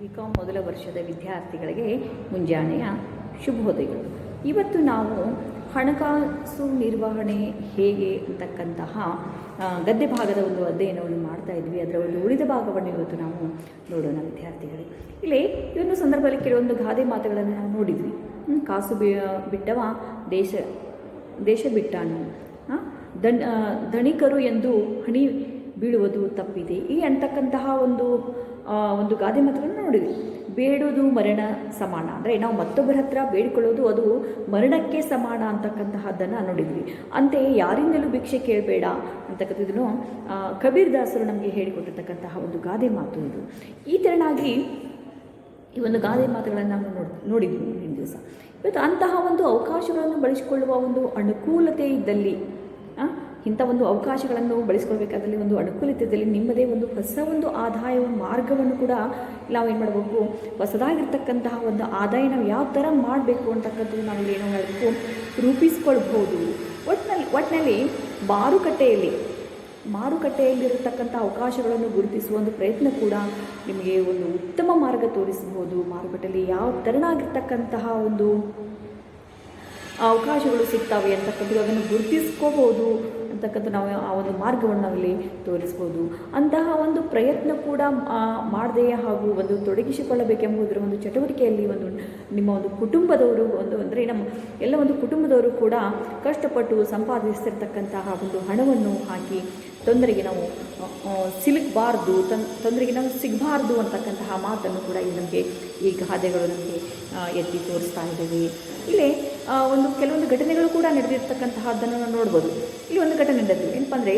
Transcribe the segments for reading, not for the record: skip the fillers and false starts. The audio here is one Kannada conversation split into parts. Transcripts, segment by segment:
ಬಿಕಾಂ ಮೊದಲ ವರ್ಷದ ವಿದ್ಯಾರ್ಥಿಗಳಿಗೆ ಮುಂಜಾನೆಯ ಶುಭೋದಯಗಳು. ಇವತ್ತು ನಾವು ಹಣಕಾಸು ನಿರ್ವಹಣೆ ಹೇಗೆ ಅಂತಕ್ಕಂತಹ ಗದ್ಯ ಭಾಗದ ಒಂದು ಅಧ್ಯಯನವನ್ನು ಮಾಡ್ತಾ ಇದ್ವಿ. ಅದರ ಒಂದು ಉಳಿದ ಭಾಗವನ್ನು ಇವತ್ತು ನಾವು ನೋಡೋಣ ವಿದ್ಯಾರ್ಥಿಗಳೇ. ಇಲ್ಲಿ ಇದೊಂದು ಸಂದರ್ಭದಲ್ಲಿ ಕೆಲವೊಂದು ಗಾದೆ ಮಾತುಗಳನ್ನು ನಾವು ನೋಡಿದ್ವಿ. ಕಾಸು ಬಿಟ್ಟವ ದೇಶ ಬಿಟ್ಟಾನು, ಧನಿಕರು ಎಂದು ಹಣಿ ಬೀಳುವುದು ತಪ್ಪಿದೆ ಈ ಅಂತಕ್ಕಂತಹ ಒಂದು ಗಾದೆ ಮಾತುಗಳನ್ನು ನೋಡಿದ್ವಿ. ಬೇಡೋದು ಮರಣ ಸಮಾನ, ಅಂದರೆ ನಾವು ಮತ್ತೊಬ್ಬರ ಹತ್ರ ಬೇಡಿಕೊಳ್ಳೋದು ಅದು ಮರಣಕ್ಕೆ ಸಮಾನ ಅಂತಕ್ಕಂತಹದ್ದನ್ನು ನೋಡಿದ್ವಿ. ಅಂತೆಯೇ ಯಾರಿಂದಲೂ ಭಿಕ್ಷೆ ಕೇಳಬೇಡ ಅಂತಕ್ಕಂಥದ್ದನ್ನು ಕಬೀರ್ ದಾಸರು ನಮಗೆ ಹೇಳಿಕೊಟ್ಟಿರ್ತಕ್ಕಂತಹ ಒಂದು ಗಾದೆ ಮಾತು ಇದು. ಈ ತೆರನಾಗಿ ಈ ಒಂದು ಗಾದೆ ಮಾತುಗಳನ್ನು ನಾವು ನೋಡಿದ್ವಿ ಹಿಂದಿನ ದಿವಸ. ಇವತ್ತು ಅಂತಹ ಒಂದು ಅವಕಾಶಗಳನ್ನು ಬಳಸಿಕೊಳ್ಳುವ ಒಂದು ಅನುಕೂಲತೆ ಇದ್ದಲ್ಲಿ, ಇಂಥ ಒಂದು ಅವಕಾಶಗಳನ್ನು ಬಳಸ್ಕೊಳ್ಬೇಕಾದಲ್ಲಿ ಒಂದು ಅನುಕೂಲತೆ ಇದ್ದಲ್ಲಿ ನಿಮ್ಮದೇ ಒಂದು ಹೊಸ ಒಂದು ಆದಾಯ ಮಾರ್ಗವನ್ನು ಕೂಡ ನಾವು ಏನು ಮಾಡಬೇಕು, ಹೊಸದಾಗಿರ್ತಕ್ಕಂತಹ ಒಂದು ಆದಾಯ ನಾವು ಯಾವ ಥರ ಮಾಡಬೇಕು ಅಂತಕ್ಕಂಥದ್ದು ನಾವು ಏನೋ ಮಾಡಬೇಕು, ರೂಪಿಸ್ಕೊಳ್ಬೋದು. ಒಟ್ಟಿನಲ್ಲಿ ಮಾರುಕಟ್ಟೆಯಲ್ಲಿರತಕ್ಕಂಥ ಅವಕಾಶಗಳನ್ನು ಗುರುತಿಸುವ ಒಂದು ಪ್ರಯತ್ನ ಕೂಡ ನಿಮಗೆ ಒಂದು ಉತ್ತಮ ಮಾರ್ಗ ತೋರಿಸಬಹುದು. ಮಾರುಕಟ್ಟೆಯಲ್ಲಿ ಯಾವ ತೆರನಾಗಿರ್ತಕ್ಕಂತಹ ಒಂದು ಅವಕಾಶಗಳು ಸಿಗ್ತವೆ ಅಂತಕ್ಕಂಥದ್ದು ಅದನ್ನು ಗುರುತಿಸ್ಕೋಬೋದು ಅಂತಕ್ಕಂಥ ನಾವು ಆ ಒಂದು ಮಾರ್ಗವನ್ನು ನಾವಿಲ್ಲಿ ತೋರಿಸ್ಬೋದು. ಅಂತಹ ಒಂದು ಪ್ರಯತ್ನ ಕೂಡ ಮಾಡದೆಯೇ ಹಾಗೂ ಒಂದು ತೊಡಗಿಸಿಕೊಳ್ಳಬೇಕೆಂಬುದರ ಒಂದು ಚಟುವಟಿಕೆಯಲ್ಲಿ ನಿಮ್ಮ ಒಂದು ಕುಟುಂಬದವರು ಅಂದರೆ ನಮ್ಮ ಎಲ್ಲ ಒಂದು ಕುಟುಂಬದವರು ಕೂಡ ಕಷ್ಟಪಟ್ಟು ಸಂಪಾದಿಸ್ತಿರ್ತಕ್ಕಂತಹ ಒಂದು ಹಣವನ್ನು ಹಾಕಿ ತೊಂದರೆಗೆ ನಾವು ಸಿಗಬಾರ್ದು ಅಂತಕ್ಕಂತಹ ಮಾತನ್ನು ಕೂಡ ನಮಗೆ ಈ ಗಾದೆಗಳು ನಮಗೆ ಎತ್ತಿ ತೋರಿಸ್ತಾ ಇದ್ದೇವೆ. ಇಲ್ಲಿ ಕೆಲವೊಂದು ಘಟನೆಗಳು ಕೂಡ ನಡೆದಿರ್ತಕ್ಕಂತಹದ್ದನ್ನು ನಾವು ನೋಡ್ಬೋದು. ಇಲ್ಲಿ ಒಂದು ಘಟನೆ ನಡೆದು ಏನಪ್ಪ ಅಂದರೆ,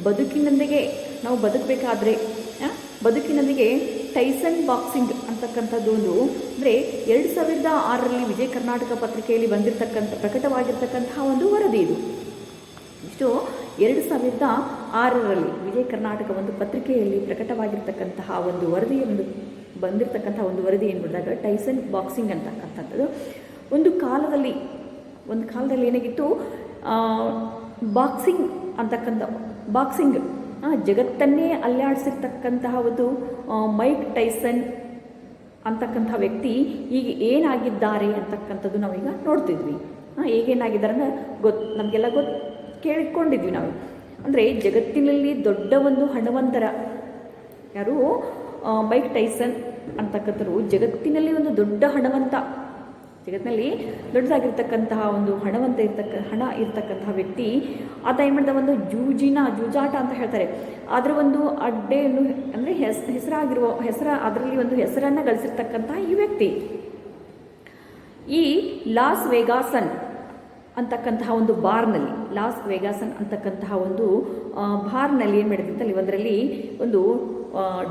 ಬದುಕಿನೊಂದಿಗೆ ನಾವು ಬದುಕಬೇಕಾದ್ರೆ ಬದುಕಿನೊಂದಿಗೆ ಟೈಸನ್ ಬಾಕ್ಸಿಂಗ್ ಅಂತಕ್ಕಂಥದ್ದು ಅಂದರೆ 2006ರಲ್ಲಿ ವಿಜಯ ಕರ್ನಾಟಕ ಪತ್ರಿಕೆಯಲ್ಲಿ ಪ್ರಕಟವಾಗಿರ್ತಕ್ಕಂತಹ ಒಂದು ವರದಿ ಇದು. ಇಷ್ಟು 2006ರಲ್ಲಿ ವಿಜಯ ಕರ್ನಾಟಕ ಒಂದು ಪತ್ರಿಕೆಯಲ್ಲಿ ಪ್ರಕಟವಾಗಿರ್ತಕ್ಕಂತಹ ಒಂದು ಬಂದಿರತಕ್ಕಂತಹ ಒಂದು ವರದಿ ಏನು ಮಾಡಿದಾಗ, ಟೈಸನ್ ಬಾಕ್ಸಿಂಗ್ ಅಂತಕ್ಕಂಥದ್ದು ಒಂದು ಕಾಲದಲ್ಲಿ ಏನಾಗಿತ್ತು, ಬಾಕ್ಸಿಂಗ್ ಜಗತ್ತನ್ನೇ ಅಲ್ಲಾಡಿಸಿರ್ತಕ್ಕಂತಹ ಒಂದು ಮೈಕ್ ಟೈಸನ್ ಅಂತಕ್ಕಂಥ ವ್ಯಕ್ತಿ ಈಗ ಏನಾಗಿದ್ದಾರೆ ಅಂತಕ್ಕಂಥದ್ದು ನಾವೀಗ ನೋಡ್ತಿದ್ವಿ. ಹೇಗೇನಾಗಿದ್ದಾರೆ ಅಂದರೆ ನಮಗೆಲ್ಲ ಕೇಳಿಕೊಂಡಿದ್ವಿ ನಾವು. ಅಂದರೆ ಜಗತ್ತಿನಲ್ಲಿ ದೊಡ್ಡ ಒಂದು ಹಣವಂತರ ಯಾರು, ಮೈಕ್ ಟೈಸನ್ ಅಂತಕ್ಕಂಥರು ಜಗತ್ತಿನಲ್ಲಿ ಒಂದು ದೊಡ್ಡ ಹಣವಂತ, ಜಗತ್ತಿನಲ್ಲಿ ದೊಡ್ಡದಾಗಿರ್ತಕ್ಕಂತಹ ಒಂದು ಹಣ ಇರ್ತಕ್ಕಂತಹ ವ್ಯಕ್ತಿ. ಆತ ಏನು ಮಾಡಿದ, ಒಂದು ಜೂಜಾಟ ಅಂತ ಹೇಳ್ತಾರೆ, ಅದರ ಒಂದು ಅಡ್ಡೆಯನ್ನು ಅಂದರೆ ಅದರಲ್ಲಿ ಒಂದು ಹೆಸರನ್ನು ಗಳಿಸಿರ್ತಕ್ಕಂತಹ ಈ ವ್ಯಕ್ತಿ ಈ ಲಾಸ್ ವೇಗಾಸನ್ ಅಂತಕ್ಕಂತಹ ಒಂದು ಬಾರ್ನಲ್ಲಿ ಏನು ಮಾಡಿದಂತಲ್ಲಿ ಒಂದರಲ್ಲಿ ಒಂದು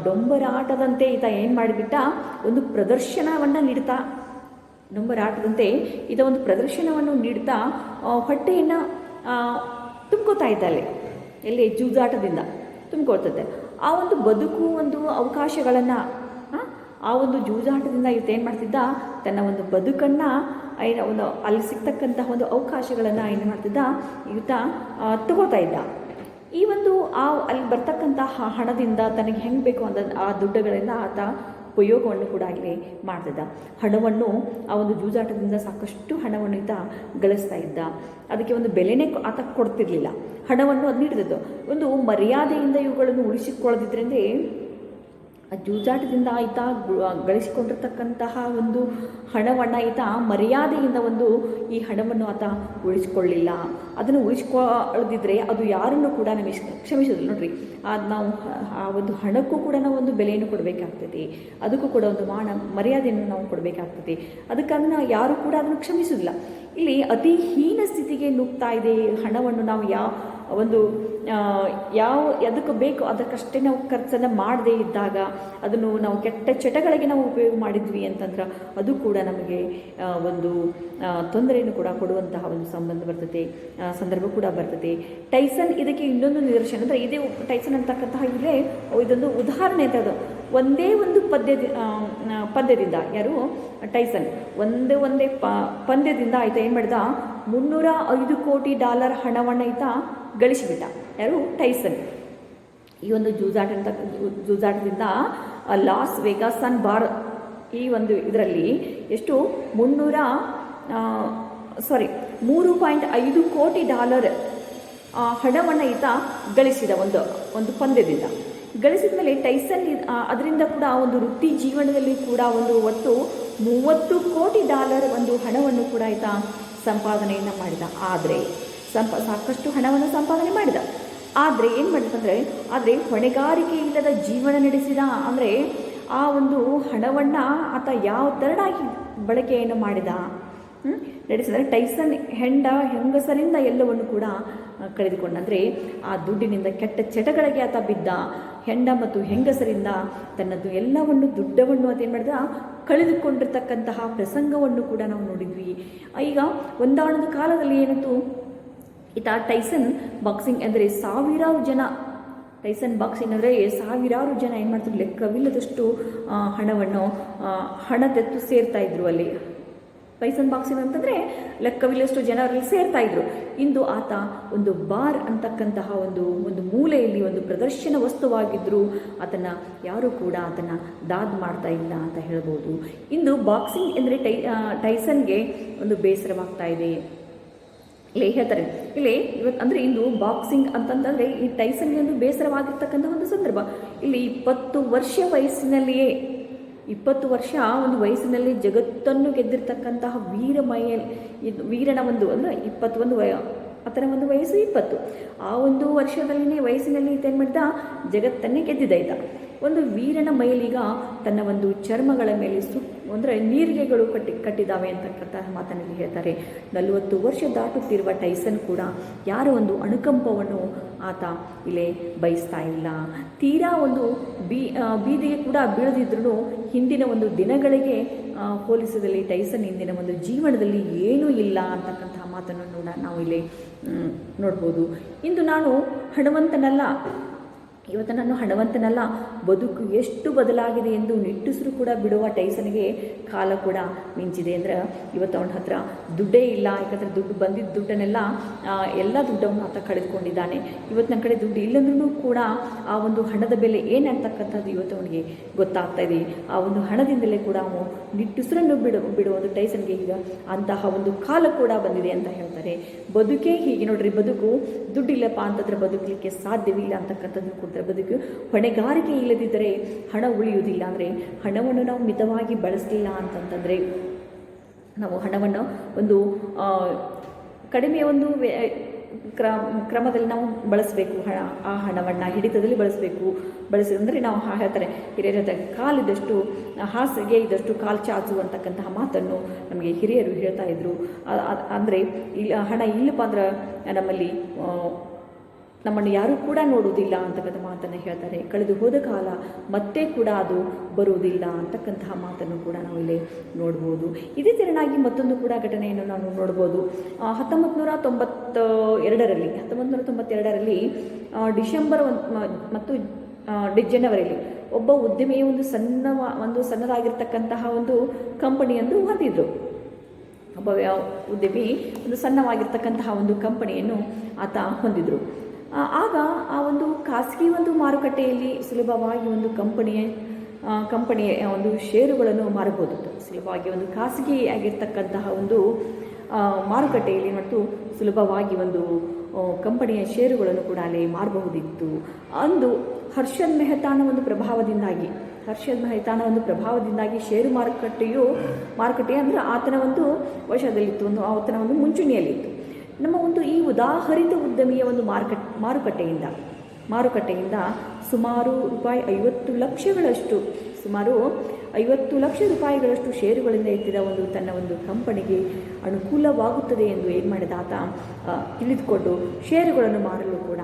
ಡೊಂಬರಾಟದಂತೆ ಈತ ಏನು ಮಾಡಿಬಿಟ್ಟ, ಒಂದು ಪ್ರದರ್ಶನವನ್ನು ನೀಡ್ತಾ ಹೊಟ್ಟೆಯನ್ನು ತುಂಬ್ಕೋತಾ ಇದ್ದಾಳೆ. ಎಲ್ಲಿ ಜೂಜಾಟದಿಂದ ತುಂಬ್ಕೊಳ್ತದೆ. ಆ ಒಂದು ಬದುಕು ಒಂದು ಅವಕಾಶಗಳನ್ನು ಆ ಒಂದು ಜೂಜಾಟದಿಂದ ಈತ ಏನು ಮಾಡ್ತಿದ್ದ, ತನ್ನ ಒಂದು ಬದುಕನ್ನು ಅಲ್ಲಿ ಸಿಗ್ತಕ್ಕಂತಹ ಒಂದು ಅವಕಾಶಗಳನ್ನು ಏನು ಮಾಡ್ತಿದ್ದ, ಈತ ತಗೋತಾ ಇದ್ದ. ಈ ಅಲ್ಲಿ ಬರ್ತಕ್ಕಂತಹ ಹಣದಿಂದ ತನಗೆ ಹೆಂಗೆ ಬೇಕು ಆ ದುಡ್ಡುಗಳಿಂದ ಆತ ಉಪಯೋಗವನ್ನು ಕೂಡ ಆಗಲಿ ಮಾಡ್ತಿದ್ದ. ಹಣವನ್ನು ಆ ಒಂದು ಜೂಜಾಟದಿಂದ ಸಾಕಷ್ಟು ಹಣವನ್ನು ಈತ ಗಳಿಸ್ತಾ ಇದ್ದ. ಅದಕ್ಕೆ ಒಂದು ಬೆಲೆನೇ ಆತ ಕೊಡ್ತಿರ್ಲಿಲ್ಲ. ಹಣವನ್ನು ಅದು ನೀಡ್ತಿದ್ದು ಒಂದು ಮರ್ಯಾದೆಯಿಂದ ಇವುಗಳನ್ನು ಉಳಿಸಿಕೊಳ್ಳದಿದ್ರಿಂದ ಆ ಜೂಜಾಟದಿಂದ ಈತ ಗಳಿಸಿಕೊಂಡಿರ್ತಕ್ಕಂತಹ ಒಂದು ಹಣವನ್ನು ಈತ ಮರ್ಯಾದೆಯಿಂದ ಈ ಹಣವನ್ನು ಆತ ಉಳಿಸ್ಕೊಳ್ಳಿಲ್ಲ. ಅದನ್ನು ಉಳಿಸ್ಕೊಳ್ಳದಿದ್ದರೆ ಅದು ಯಾರನ್ನು ಕೂಡ ನಮಗೆ ಕ್ಷಮಿಸೋದಿಲ್ಲ. ನೋಡ್ರಿ, ನಾವು ಆ ಒಂದು ಹಣಕ್ಕೂ ಕೂಡ ನಾವು ಒಂದು ಬೆಲೆಯನ್ನು ಕೊಡಬೇಕಾಗ್ತದೆ, ಅದಕ್ಕೂ ಕೂಡ ಒಂದು ಮರ್ಯಾದೆಯನ್ನು ನಾವು ಕೊಡಬೇಕಾಗ್ತದೆ. ಅದಕ್ಕಾಗಿ ಯಾರು ಕೂಡ ಅದನ್ನು ಕ್ಷಮಿಸೋದಿಲ್ಲ. ಇಲ್ಲಿ ಅತಿ ಹೀನ ಸ್ಥಿತಿಗೆ ನುಗ್ತಾ ಇದೆ ಹಣವನ್ನು. ನಾವು ಅದಕ್ಕೆ ಬೇಕು ಅದಕ್ಕಷ್ಟೇ ನಾವು ಖರ್ಚನ್ನು ಮಾಡದೇ ಇದ್ದಾಗ, ಅದನ್ನು ನಾವು ಕೆಟ್ಟ ಚಟಗಳಿಗೆ ನಾವು ಉಪಯೋಗ ಮಾಡಿದ್ವಿ ಅಂತಂದ್ರೆ ಅದು ಕೂಡ ನಮಗೆ ಒಂದು ತೊಂದರೆಯನ್ನು ಕೂಡ ಕೊಡುವಂತಹ ಒಂದು ಸಂದರ್ಭ ಕೂಡ ಬರ್ತದೆ. ಟೈಸನ್ ಇದಕ್ಕೆ ಇನ್ನೊಂದು ನಿದರ್ಶನ ಅಂದರೆ, ಇದೇ ಟೈಸನ್ ಅಂತಕ್ಕಂತಹ ಇದೊಂದು ಉದಾಹರಣೆ ಅಂತ. ಅದು ಒಂದೇ ಒಂದು ಪಂದ್ಯದಿಂದ ಯಾರು ಟೈಸನ್ ಒಂದೇ ಪಂದ್ಯದಿಂದ ಆಯ್ತಾ ಏನು ಮಾಡಿದ, $305 ಕೋಟಿ ಹಣವನ್ನು ಈತ ಗಳಿಸಿಬಿಟ್ಟ. ಯಾರು, ಟೈಸನ್. ಈ ಒಂದು ಜೂಜಾಟದಿಂದ ಲಾಸ್ ವೇಗಾಸನ್ ಬಾರ್ ಈ ಒಂದು ಇದರಲ್ಲಿ ಎಷ್ಟು 3.5 ಕೋಟಿ ಡಾಲರ್ ಹಣವನ್ನು ಈತ ಗಳಿಸಿದ ಒಂದು ಪಂದ್ಯದಿಂದ. ಗಳಿಸಿದ ಮೇಲೆ ಟೈಸನ್ ಅದರಿಂದ ಕೂಡ ಒಂದು ವೃತ್ತಿ ಜೀವನದಲ್ಲಿ ಕೂಡ ಒಂದು ಒಟ್ಟು 30 ಕೋಟಿ ಡಾಲರ್ ಒಂದು ಹಣವನ್ನು ಕೂಡ ಈತ ಸಂಪಾದನೆಯನ್ನು ಮಾಡಿದ. ಆದರೆ ಸಾಕಷ್ಟು ಹಣವನ್ನು ಸಂಪಾದನೆ ಮಾಡಿದ. ಆದರೆ ಏನು ಮಾಡಿದಂದರೆ, ಆದರೆ ಹೊಣೆಗಾರಿಕೆ ಇಲ್ಲದ ಜೀವನ ನಡೆಸಿದ. ಅಂದರೆ ಆ ಒಂದು ಹಣವನ್ನು ಆತ ಯಾವ ಥರನಾಗಿ ಬಳಕೆಯನ್ನು ಮಾಡಿದ ನಡೆಸಿದರೆ, ಟೈಸನ್ ಹೆಂಗಸರಿಂದ ಎಲ್ಲವನ್ನು ಕೂಡ ಕಳೆದುಕೊಂಡ. ಅಂದರೆ ಆ ದುಡ್ಡಿನಿಂದ ಕೆಟ್ಟ ಚಟಗಳಿಗೆ ಆತ ಬಿದ್ದ. ಹೆಂಡ ಮತ್ತು ಹೆಂಗಸರಿಂದ ತನ್ನದು ಎಲ್ಲವನ್ನು ದುಡ್ಡವನ್ನು ಅದೇನು ಮಾಡಿದ ಕಳೆದುಕೊಂಡಿರ್ತಕ್ಕಂತಹ ಪ್ರಸಂಗವನ್ನು ಕೂಡ ನಾವು ನೋಡಿದ್ವಿ. ಈಗ ಒಂದಾಣದ ಕಾಲದಲ್ಲಿ ಏನಿತ್ತು, ಈತ ಟೈಸನ್ ಬಾಕ್ಸಿಂಗ್ ಅಂದರೆ ಸಾವಿರಾರು ಜನ, ಟೈಸನ್ ಬಾಕ್ಸಿಂಗ್ ಅಂದರೆ ಸಾವಿರಾರು ಜನ ಏನು ಮಾಡ್ತಾರೆ, ಲೆಕ್ಕವಿಲ್ಲದಷ್ಟು ಹಣ ತೆತ್ತು ಸೇರ್ತಾ ಇದ್ರು ಅಲ್ಲಿ. ಟೈಸನ್ ಬಾಕ್ಸಿಂಗ್ ಅಂತಂದರೆ ಲೆಕ್ಕವಿಲ್ಲಷ್ಟು ಜನರಲ್ಲಿ ಸೇರ್ತಾ ಇದ್ರು. ಇಂದು ಆತ ಒಂದು ಬಾರ್ ಅಂತಕ್ಕಂತಹ ಒಂದು ಮೂಲೆಯಲ್ಲಿ ಒಂದು ಪ್ರದರ್ಶನ ವಸ್ತುವಾಗಿದ್ದರೂ ಆತನ್ನು ಯಾರೂ ಕೂಡ ಆತನ್ನು ದಾದ್ ಮಾಡ್ತಾ ಇಲ್ಲ ಅಂತ ಹೇಳ್ಬೋದು. ಇಂದು ಬಾಕ್ಸಿಂಗ್ ಎಂದರೆ ಟೈಸನ್ಗೆ ಒಂದು ಬೇಸರವಾಗ್ತಾ ಇದೆ. ಇಲ್ಲಿ ಹೇಳ್ತಾರೆ, ಇಲ್ಲಿ ಇವತ್ತು ಅಂದರೆ ಇಂದು ಬಾಕ್ಸಿಂಗ್ ಅಂತಂತಂದರೆ ಈ ಟೈಸನ್ಗೆ ಒಂದು ಬೇಸರವಾಗಿರ್ತಕ್ಕಂಥ ಒಂದು ಸಂದರ್ಭ. ಇಲ್ಲಿ 20 ವರ್ಷ ವಯಸ್ಸಿನಲ್ಲಿಯೇ 20 ವರ್ಷ ಒಂದು ವಯಸ್ಸಿನಲ್ಲಿ ಜಗತ್ತನ್ನು ಗೆದ್ದಿರ್ತಕ್ಕಂತಹ ವೀರನ ಒಂದು ಅಂದರೆ 21 ಆತನ ಒಂದು ವಯಸ್ಸು 20. ಆ ಒಂದು ವರ್ಷದಲ್ಲಿನೇ ವಯಸ್ಸಿನಲ್ಲಿ ಈತ ಏನು ಮಾಡಿದ, ಜಗತ್ತನ್ನೇ ಗೆದ್ದಿದ್ದ ಈತ. ಒಂದು ವೀರನ ಮೈಲೀಗ ತನ್ನ ಒಂದು ಚರ್ಮಗಳ ಮೇಲೆ ಅಂದರೆ ನೀರಿಗೆಗಳು ಕಟ್ಟಿದ್ದಾವೆ ಅಂತಕ್ಕಂತಹ ಮಾತನಲ್ಲಿ ಹೇಳ್ತಾರೆ. 40 ವರ್ಷ ದಾಟುತ್ತಿರುವ ಟೈಸನ್ ಕೂಡ ಯಾರ ಒಂದು ಅನುಕಂಪವನ್ನು ಆತ ಇಲ್ಲೇ ಬಯಸ್ತಾ ಇಲ್ಲ. ತೀರಾ ಒಂದು ಬೀದಿಗೆ ಕೂಡ ಬೀಳದಿದ್ರೂ ಹಿಂದಿನ ಒಂದು ದಿನಗಳಿಗೆ ಹೋಲಿಸಿದಲ್ಲಿ ಟೈಸನ್ ಹಿಂದಿನ ಒಂದು ಜೀವನದಲ್ಲಿ ಏನೂ ಇಲ್ಲ ಅಂತಕ್ಕಂತಹ ಮಾತನ್ನು ನಾವು ಇಲ್ಲಿ ನೋಡ್ಬೋದು. ಇಂದು ನಾನು ಹಣವಂತನಲ್ಲ, ಬದುಕು ಎಷ್ಟು ಬದಲಾಗಿದೆ ಎಂದು ನಿಟ್ಟುಸಿರು ಕೂಡ ಬಿಡುವ ಟೈಸನ್ಗೆ ಕಾಲ ಕೂಡ ಮಿಂಚಿದೆ. ಅಂದರೆ ಇವತ್ತು ಅವನ ಹತ್ರ ದುಡ್ಡೇ ಇಲ್ಲ. ಯಾಕಂದರೆ ಬಂದಿದ್ದ ದುಡ್ಡನ್ನೆಲ್ಲ ಎಲ್ಲ ದುಡ್ಡನ್ನು ಆತ ಕಳೆದುಕೊಂಡಿದ್ದಾನೆ. ಇವತ್ತು ನನ್ನ ಕಡೆ ದುಡ್ಡು ಇಲ್ಲಂದ್ರೂ ಕೂಡ ಆ ಒಂದು ಹಣದ ಬೆಲೆ ಏನಂತಕ್ಕಂಥದ್ದು ಇವತ್ತು ಅವನಿಗೆ ಗೊತ್ತಾಗ್ತಾ ಇದೆ. ಆ ಒಂದು ಹಣದಿಂದಲೇ ಕೂಡ ಅವನು ನಿಟ್ಟುಸಿರನ್ನು ಬಿಡುವ ಒಂದು ಟೈಸನ್ಗೆ ಈಗ ಅಂತಹ ಒಂದು ಕಾಲ ಕೂಡ ಬಂದಿದೆ ಅಂತ ಹೇಳ್ತಾರೆ. ಬದುಕೇ ಹೀಗೆ ನೋಡ್ರಿ, ಬದುಕು ದುಡ್ಡಿಲ್ಲಪ್ಪ ಅಂತಂದರೆ ಬದುಕಲಿಕ್ಕೆ ಸಾಧ್ಯವಿಲ್ಲ ಅಂತಕ್ಕಂಥದ್ದು ಕೂಡ ಬದುಕು. ಹೊಣೆಗಾರಿಕೆ ಇಲ್ಲದಿದ್ದರೆ ಹಣ ಉಳಿಯುವುದಿಲ್ಲ. ಅಂದರೆ ಹಣವನ್ನು ನಾವು ಮಿತವಾಗಿ ಬಳಸಲಿಲ್ಲ ಅಂತಂತಂದರೆ, ನಾವು ಹಣವನ್ನು ಒಂದು ಕಡಿಮೆ ಒಂದು ಕ್ರಮದಲ್ಲಿ ನಾವು ಬಳಸಬೇಕು. ಆ ಹಣವನ್ನು ಹಿಡಿತದಲ್ಲಿ ಬಳಸಿದ್ರೆ ನಾವು ಹೇಳ್ತಾರೆ, ಹಿರಿಯರ ಕಾಲಿದಷ್ಟು ಹಾಸಿಗೆ ಇದ್ದಷ್ಟು ಕಾಲು ಚಾಚು ಅಂತಕ್ಕಂತಹ ಮಾತನ್ನು ನಮಗೆ ಹಿರಿಯರು ಹೇಳ್ತಾ ಇದ್ರು. ಅಂದರೆ ಹಣ ಇಲ್ಲಪ್ಪ ಅಂದ್ರೆ ನಮ್ಮನ್ನು ಯಾರೂ ಕೂಡ ನೋಡುವುದಿಲ್ಲ ಅಂತಕ್ಕಂಥ ಮಾತನ್ನು ಹೇಳ್ತಾರೆ. ಕಳೆದು ಹೋದ ಕಾಲ ಮತ್ತೆ ಕೂಡ ಅದು ಬರುವುದಿಲ್ಲ ಅಂತಕ್ಕಂತಹ ಮಾತನ್ನು ಕೂಡ ನಾವು ಇಲ್ಲಿ ನೋಡ್ಬೋದು. ಇದೇ ತೆರನಾಗಿ ಮತ್ತೊಂದು ಕೂಡ ಘಟನೆಯನ್ನು ನಾವು ನೋಡ್ಬೋದು. 1992ರಲ್ಲಿ ಡಿಸೆಂಬರ್ ಮತ್ತು ಜನವರಿಯಲ್ಲಿ ಒಬ್ಬ ಉದ್ಯಮಿಯ ಒಂದು ಸಣ್ಣದಾಗಿರ್ತಕ್ಕಂತಹ ಒಂದು ಕಂಪನಿಯನ್ನು ಹೊಂದಿದ್ರು. ಒಬ್ಬ ಉದ್ಯಮಿ ಒಂದು ಸಣ್ಣವಾಗಿರ್ತಕ್ಕಂತಹ ಒಂದು ಕಂಪನಿಯನ್ನು ಆತ ಹೊಂದಿದ್ರು. ಆಗ ಆ ಒಂದು ಖಾಸಗಿ ಒಂದು ಮಾರುಕಟ್ಟೆಯಲ್ಲಿ ಸುಲಭವಾಗಿ ಒಂದು ಕಂಪನಿಯ ಒಂದು ಷೇರುಗಳನ್ನು ಮಾರಬಹುದಿತ್ತು. ಸುಲಭವಾಗಿ ಒಂದು ಖಾಸಗಿ ಆಗಿರ್ತಕ್ಕಂತಹ ಒಂದು ಮಾರುಕಟ್ಟೆಯಲ್ಲಿ ಮತ್ತು ಸುಲಭವಾಗಿ ಒಂದು ಕಂಪನಿಯ ಷೇರುಗಳನ್ನು ಕೂಡ ಅಲ್ಲಿ ಮಾರಬಹುದಿತ್ತು. ಅಂದು ಹರ್ಷದ್ ಮೆಹತಾನ ಒಂದು ಪ್ರಭಾವದಿಂದಾಗಿ ಷೇರು ಮಾರುಕಟ್ಟೆ ಅಂದರೆ ಆತನ ಒಂದು ವಶದಲ್ಲಿತ್ತು, ಆತನ ಒಂದು ಮುಂಚೂಣಿಯಲ್ಲಿತ್ತು. ನಮ್ಮ ಒಂದು ಈ ಉದಾಹರಿತ ಉದ್ಯಮಿಯ ಒಂದು ಮಾರುಕಟ್ಟೆಯಿಂದ ಸುಮಾರು ₹50 ಲಕ್ಷಗಳಷ್ಟು ಷೇರುಗಳಿಂದ ಎತ್ತಿದ ತನ್ನ ಒಂದು ಕಂಪನಿಗೆ ಅನುಕೂಲವಾಗುತ್ತದೆ ಎಂದು ಏನು ಮಾಡಿದ ಆತ ತಿಳಿದುಕೊಂಡು ಷೇರುಗಳನ್ನು ಮಾರಲು ಕೂಡ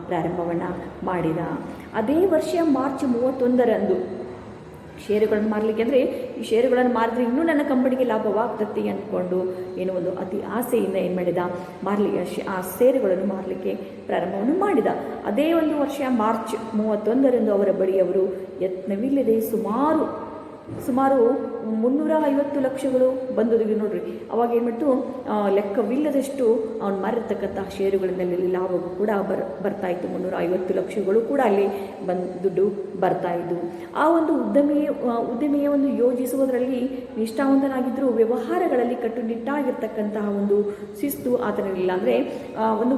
ಪ್ರಾರಂಭವನ್ನು ಮಾಡಿದ. ಅದೇ ವರ್ಷ ಮಾರ್ಚ್ 31ರಂದು ಷೇರುಗಳನ್ನು ಮಾರಲಿಕ್ಕೆ, ಅಂದರೆ ಈ ಷೇರುಗಳನ್ನು ಮಾರಿದ್ರೆ ಇನ್ನೂ ನನ್ನ ಕಂಪನಿಗೆ ಲಾಭವಾಗ್ತದೆ ಅಂದ್ಕೊಂಡು ಒಂದು ಅತಿ ಆಸೆಯಿಂದ ಏನು ಮಾಡಿದ, ಆ ಷೇರುಗಳನ್ನು ಮಾರಲಿಕ್ಕೆ ಪ್ರಾರಂಭವನ್ನು ಮಾಡಿದ. ಅದೇ ಒಂದು ವರ್ಷ ಮಾರ್ಚ್ 31ರಂದು ಅವರ ಬಳಿ ಯತ್ನವಿಲ್ಲದೆ ಸುಮಾರು ಸುಮಾರು 350 ಲಕ್ಷಗಳು ಬಂದೊದಗಿ ನೋಡ್ರಿ. ಅವಾಗ ಏನು ಮಾಡ್ತು, ಲೆಕ್ಕವಿಲ್ಲದಷ್ಟು ಅವ್ನು ಮಾರಿರ್ತಕ್ಕಂತಹ ಷೇರುಗಳಿನಲ್ಲಿ ಲಾಭವು ಕೂಡ ಬರ್ತಾ ಇತ್ತು. 350 ಲಕ್ಷಗಳು ಕೂಡ ಅಲ್ಲಿ ದುಡ್ಡು ಬರ್ತಾ ಇದ್ದು. ಆ ಒಂದು ಉದ್ಯಮಿಯ ಒಂದು ಯೋಜಿಸುವುದರಲ್ಲಿ ನಿಷ್ಠಾವಂತನಾಗಿದ್ದರೂ ವ್ಯವಹಾರಗಳಲ್ಲಿ ಕಟ್ಟುನಿಟ್ಟಾಗಿರ್ತಕ್ಕಂತಹ ಒಂದು ಶಿಸ್ತು ಆತನಲ್ಲಿಲ್ಲ. ಅಂದರೆ ಒಂದು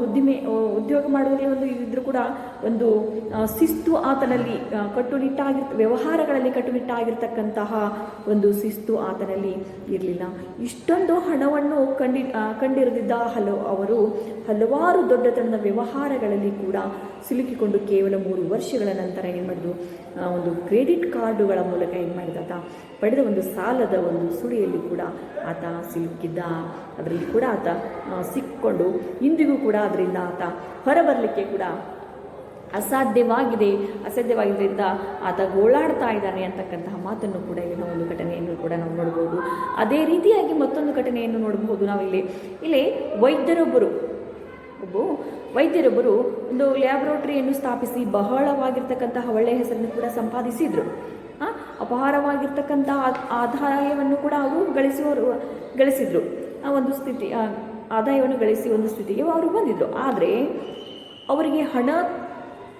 ಉದ್ಯೋಗ ಮಾಡುವಲ್ಲಿ ಒಂದು ಇದ್ರೂ ಕೂಡ ಒಂದು ಶಿಸ್ತು ಆತನಲ್ಲಿ ವ್ಯವಹಾರಗಳಲ್ಲಿ ಕಟ್ಟುನಿಟ್ಟಾಗಿರ್ತಕ್ಕಂತಹ ಒಂದು ಶಿಸ್ತು ಆತನಲ್ಲಿ ಇರಲಿಲ್ಲ. ಇಷ್ಟೊಂದು ಹಣವನ್ನು ಕಂಡಿರದಿದ್ದ ಅವರು ಹಲವಾರು ದೊಡ್ಡತನದ ವ್ಯವಹಾರಗಳಲ್ಲಿ ಕೂಡ ಸಿಲುಕಿಕೊಂಡು ಕೇವಲ 3 ವರ್ಷಗಳ ನಂತರ ಏನು ಮಾಡಿದ್ರು, ಒಂದು ಕ್ರೆಡಿಟ್ ಕಾರ್ಡುಗಳ ಮೂಲಕ ಏನು ಮಾಡಿದ, ಆತ ಪಡೆದ ಒಂದು ಸಾಲದ ಒಂದು ಸುಳಿಯಲ್ಲಿ ಕೂಡ ಆತ ಸಿಲುಕಿದ್ದ. ಅದರಲ್ಲಿ ಕೂಡ ಆತ ಸಿಕ್ಕೊಂಡು ಇಂದಿಗೂ ಕೂಡ ಅದರಿಂದ ಆತ ಹೊರಬರಲಿಕ್ಕೆ ಕೂಡ ಅಸಾಧ್ಯವಾಗಿದ್ದರಿಂದ ಆತ ಗೋಳಾಡ್ತಾ ಇದ್ದಾನೆ ಅಂತಕ್ಕಂತಹ ಮಾತನ್ನು ಕೂಡ ಇಲ್ಲಿನ ಒಂದು ಘಟನೆಯನ್ನು ಕೂಡ ನಾವು ನೋಡ್ಬೋದು. ಅದೇ ರೀತಿಯಾಗಿ ಮತ್ತೊಂದು ಘಟನೆಯನ್ನು ನೋಡಬಹುದು ಇಲ್ಲಿ ವೈದ್ಯರೊಬ್ಬರು ಒಂದು ಲ್ಯಾಬ್ರೋಟರಿಯನ್ನು ಸ್ಥಾಪಿಸಿ ಬಹಳವಾಗಿರ್ತಕ್ಕಂತಹ ಒಳ್ಳೆಯ ಹೆಸರನ್ನು ಕೂಡ ಸಂಪಾದಿಸಿದ್ರು. ಅಪಾರವಾಗಿರ್ತಕ್ಕಂತಹ ಆದಾಯವನ್ನು ಕೂಡ ಅವರು ಗಳಿಸಿದ್ರು. ಆ ಒಂದು ಸ್ಥಿತಿ ಆದಾಯವನ್ನು ಗಳಿಸಿ ಒಂದು ಸ್ಥಿತಿಗೆ ಅವರು ಬಂದಿದ್ರು. ಆದರೆ ಅವರಿಗೆ ಹಣ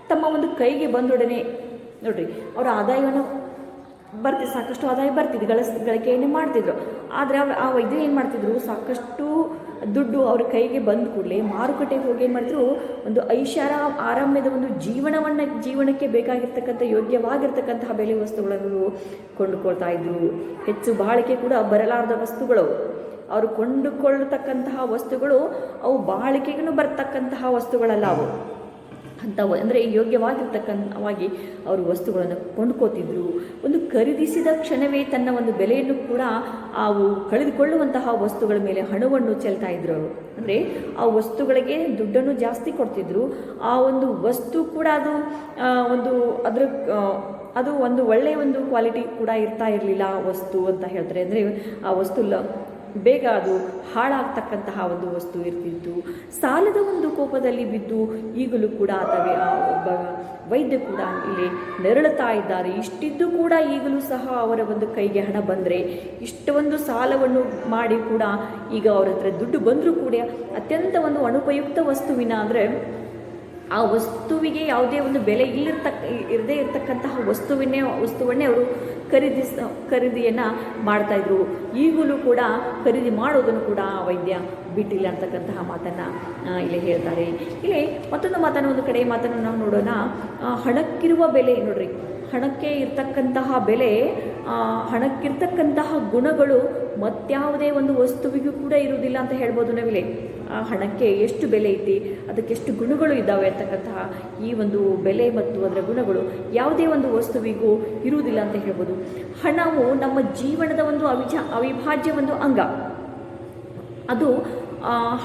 ತಮ್ಮ ಒಂದು ಕೈಗೆ ಬಂದೊಡನೆ ನೋಡ್ರಿ, ಅವರ ಆದಾಯವನ್ನು ಸಾಕಷ್ಟು ಆದಾಯ ಬರ್ತಿದ್ದು, ಗಳಿಕೆಯನ್ನು ಮಾಡ್ತಿದ್ರು. ಆದರೆ ಆ ವೈದ್ಯರು ಏನು ಮಾಡ್ತಿದ್ರು, ಸಾಕಷ್ಟು ದುಡ್ಡು ಅವ್ರ ಕೈಗೆ ಬಂದ ಕೂಡಲೇ ಮಾರುಕಟ್ಟೆಗೆ ಹೋಗಿ ಏನು ಮಾಡ್ತಿದ್ರು, ಒಂದು ಆರಾಮ್ಯದ ಒಂದು ಜೀವನಕ್ಕೆ ಬೇಕಾಗಿರ್ತಕ್ಕಂಥ ಯೋಗ್ಯವಾಗಿರ್ತಕ್ಕಂತಹ ಬೆಲೆ ವಸ್ತುಗಳನ್ನು ಕೊಂಡುಕೊಳ್ತಾ ಇದ್ರು. ಹೆಚ್ಚು ಬಾಳಿಕೆ ಕೂಡ ಬರಲಾರದ ವಸ್ತುಗಳು, ಅವರು ಕೊಂಡುಕೊಳ್ಳತಕ್ಕಂತಹ ವಸ್ತುಗಳು ಅವು ಬಾಳಿಕೆಗೂ ಬರ್ತಕ್ಕಂತಹ ವಸ್ತುಗಳಲ್ಲ. ಅವು ಅಂಥವು ಅಂದರೆ ಯೋಗ್ಯವಾಗಿರ್ತಕ್ಕಂಥವಾಗಿ ಅವರು ವಸ್ತುಗಳನ್ನು ಕೊಂಡ್ಕೋತಿದ್ರು. ಒಂದು ಖರೀದಿಸಿದ ಕ್ಷಣವೇ ತನ್ನ ಒಂದು ಬೆಲೆಯನ್ನು ಕೂಡ ಅವು ಕಳೆದುಕೊಳ್ಳುವಂತಹ ವಸ್ತುಗಳ ಮೇಲೆ ಹಣವನ್ನು ಚೆಲ್ತಾ ಇದ್ರು ಅವರು. ಅಂದರೆ ಆ ವಸ್ತುಗಳಿಗೆ ದುಡ್ಡನ್ನು ಜಾಸ್ತಿ ಕೊಡ್ತಿದ್ರು. ಆ ಒಂದು ವಸ್ತು ಕೂಡ ಅದು ಒಂದು ಒಳ್ಳೆಯ ಒಂದು ಕ್ವಾಲಿಟಿ ಕೂಡ ಇರಲಿಲ್ಲ ವಸ್ತು ಅಂತ ಹೇಳ್ತಾರೆ. ಅಂದರೆ ಆ ವಸ್ತು ಬೇಗ ಅದು ಹಾಳಾಗ್ತಕ್ಕಂತಹ ಒಂದು ವಸ್ತು ಇರ್ತಿತ್ತು. ಸಾಲದ ಒಂದು ಕೋಪದಲ್ಲಿ ಬಿದ್ದು ಈಗಲೂ ಕೂಡ ಒಬ್ಬ ವೈದ್ಯ ಕೂಡ ಇಲ್ಲಿ ನೆರಳುತ್ತಾ ಇದ್ದಾರೆ. ಇಷ್ಟಿದ್ದು ಕೂಡ ಈಗಲೂ ಸಹ ಅವರ ಒಂದು ಕೈಗೆ ಹಣ ಬಂದರೆ, ಇಷ್ಟೊಂದು ಸಾಲವನ್ನು ಮಾಡಿ ಕೂಡ ಈಗ ಅವರ ಹತ್ರ ದುಡ್ಡು ಬಂದರೂ ಕೂಡ ಅತ್ಯಂತ ಒಂದು ಅನುಪಯುಕ್ತ ವಸ್ತುವಿನ, ಅಂದರೆ ಆ ವಸ್ತುವಿಗೆ ಯಾವುದೇ ಒಂದು ಬೆಲೆ ಇರದೇ ಇರತಕ್ಕಂತಹ ವಸ್ತುವನ್ನೇ ಅವರು ಖರೀದಿಯನ್ನು ಮಾಡ್ತಾಯಿದ್ರು. ಈಗಲೂ ಕೂಡ ಖರೀದಿ ಮಾಡೋದನ್ನು ಕೂಡ ವೈದ್ಯ ಬಿಟ್ಟಿಲ್ಲ ಅಂತಕ್ಕಂತಹ ಮಾತನ್ನು ಇಲ್ಲಿ ಹೇಳ್ತಾರೆ. ಇಲ್ಲಿ ಮತ್ತೊಂದು ಒಂದು ಕಡೆ ಮಾತನ್ನು ನಾವು ನೋಡೋಣ. ಹಣಕ್ಕಿರುವ ಬೆಲೆ ನೋಡ್ರಿ, ಹಣಕ್ಕೆ ಇರ್ತಕ್ಕಂತಹ ಬೆಲೆ, ಹಣಕ್ಕಿರ್ತಕ್ಕಂತಹ ಗುಣಗಳು ಮತ್ಯಾವುದೇ ಒಂದು ವಸ್ತುವಿಗೂ ಕೂಡ ಇರುವುದಿಲ್ಲ ಅಂತ ಹೇಳ್ಬೋದು ನಾವಿಲ್ಲಿ. ಆ ಹಣಕ್ಕೆ ಎಷ್ಟು ಬೆಲೆ ಐತಿ, ಅದಕ್ಕೆಷ್ಟು ಗುಣಗಳು ಇದ್ದಾವೆ ಅಂತಕ್ಕಂತಹ ಈ ಒಂದು ಬೆಲೆ ಮತ್ತು ಅದರ ಗುಣಗಳು ಯಾವುದೇ ಒಂದು ವಸ್ತುವಿಗೂ ಇರುವುದಿಲ್ಲ ಅಂತ ಹೇಳ್ಬೋದು. ಹಣವು ನಮ್ಮ ಜೀವನದ ಒಂದು ಅವಿಭಾಜ್ಯ ಒಂದು ಅಂಗ. ಅದು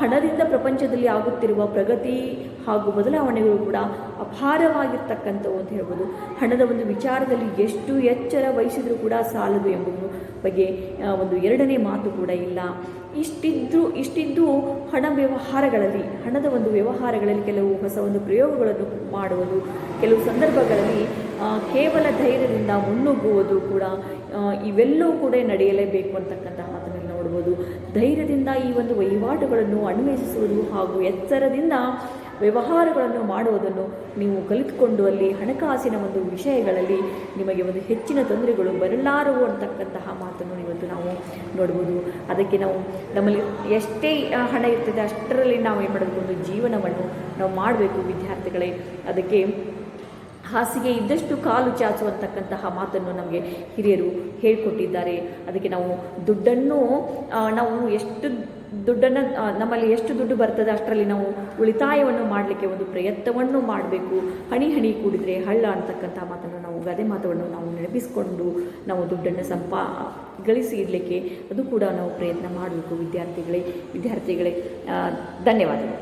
ಹಣದಿಂದ ಪ್ರಪಂಚದಲ್ಲಿ ಆಗುತ್ತಿರುವ ಪ್ರಗತಿ ಹಾಗೂ ಬದಲಾವಣೆಗಳು ಕೂಡ ಅಪಾರವಾಗಿರ್ತಕ್ಕಂಥವು ಅಂತ ಹೇಳ್ಬೋದು. ಹಣದ ಒಂದು ವಿಚಾರದಲ್ಲಿ ಎಷ್ಟು ಎಚ್ಚರ ವಹಿಸಿದರೂ ಕೂಡ ಸಾಲದು ಎಂಬುದು ಬಗ್ಗೆ ಒಂದು ಎರಡನೇ ಮಾತು ಕೂಡ ಇಲ್ಲ. ಇಷ್ಟಿದ್ದು ಹಣದ ಒಂದು ವ್ಯವಹಾರಗಳಲ್ಲಿ ಕೆಲವು ಹೊಸ ಒಂದು ಪ್ರಯೋಗಗಳನ್ನು ಮಾಡುವುದು, ಕೆಲವು ಸಂದರ್ಭಗಳಲ್ಲಿ ಕೇವಲ ಧೈರ್ಯದಿಂದ ಮುನ್ನುಗ್ಗುವುದು ಕೂಡ, ಇವೆಲ್ಲವೂ ಕೂಡ ನಡೆಯಲೇಬೇಕು ಅಂತಕ್ಕಂತಹ ಮಾತನ್ನು ನೋಡ್ಬೋದು. ಧೈರ್ಯದಿಂದ ಈ ಒಂದು ವಹಿವಾಟುಗಳನ್ನು ಅನ್ವೇಷಿಸುವುದು ಹಾಗೂ ಎಚ್ಚರದಿಂದ ವ್ಯವಹಾರಗಳನ್ನು ಮಾಡುವುದನ್ನು ನೀವು ಕಲಿತುಕೊಂಡು ಅಲ್ಲಿ ಹಣಕಾಸಿನ ಒಂದು ವಿಷಯಗಳಲ್ಲಿ ನಿಮಗೆ ಒಂದು ಹೆಚ್ಚಿನ ತೊಂದರೆಗಳು ಬರಲಾರವು ಅಂತಕ್ಕಂತಹ ಮಾತನ್ನು ಇವತ್ತು ನಾವು ನೋಡ್ಬೋದು. ಅದಕ್ಕೆ ನಮ್ಮಲ್ಲಿ ಎಷ್ಟೇ ಹಣ ಇರ್ತದೆ ಅಷ್ಟರಲ್ಲಿ ನಾವು ಏನು ಮಾಡಬೇಕು, ಒಂದು ಜೀವನವನ್ನು ನಾವು ಮಾಡಬೇಕು ವಿದ್ಯಾರ್ಥಿಗಳೇ. ಅದಕ್ಕೆ ಹಾಸಿಗೆ ಇದ್ದಷ್ಟು ಕಾಲು ಚಾಚುವಂತಕ್ಕಂತಹ ಮಾತನ್ನು ನಮಗೆ ಹಿರಿಯರು ಹೇಳಿಕೊಟ್ಟಿದ್ದಾರೆ. ಅದಕ್ಕೆ ನಾವು ನಮ್ಮಲ್ಲಿ ಎಷ್ಟು ದುಡ್ಡು ಬರ್ತದೆ ಅಷ್ಟರಲ್ಲಿ ನಾವು ಉಳಿತಾಯವನ್ನು ಮಾಡಲಿಕ್ಕೆ ಒಂದು ಪ್ರಯತ್ನವನ್ನು ಮಾಡಬೇಕು. ಹಣಿ ಕೂಡಿದರೆ ಹಳ್ಳ ಅಂತಕ್ಕಂಥ ಮಾತನ್ನು ನಾವು ಗಾದೆ ಮಾತನ್ನು ನಾವು ನೆನಪಿಸಿಕೊಂಡು ನಾವು ದುಡ್ಡನ್ನು ಗಳಿಸಿ ಇಡಲಿಕ್ಕೆ ಅದು ಕೂಡ ನಾವು ಪ್ರಯತ್ನ ಮಾಡಬೇಕು ವಿದ್ಯಾರ್ಥಿಗಳೇ. ಧನ್ಯವಾದಗಳು.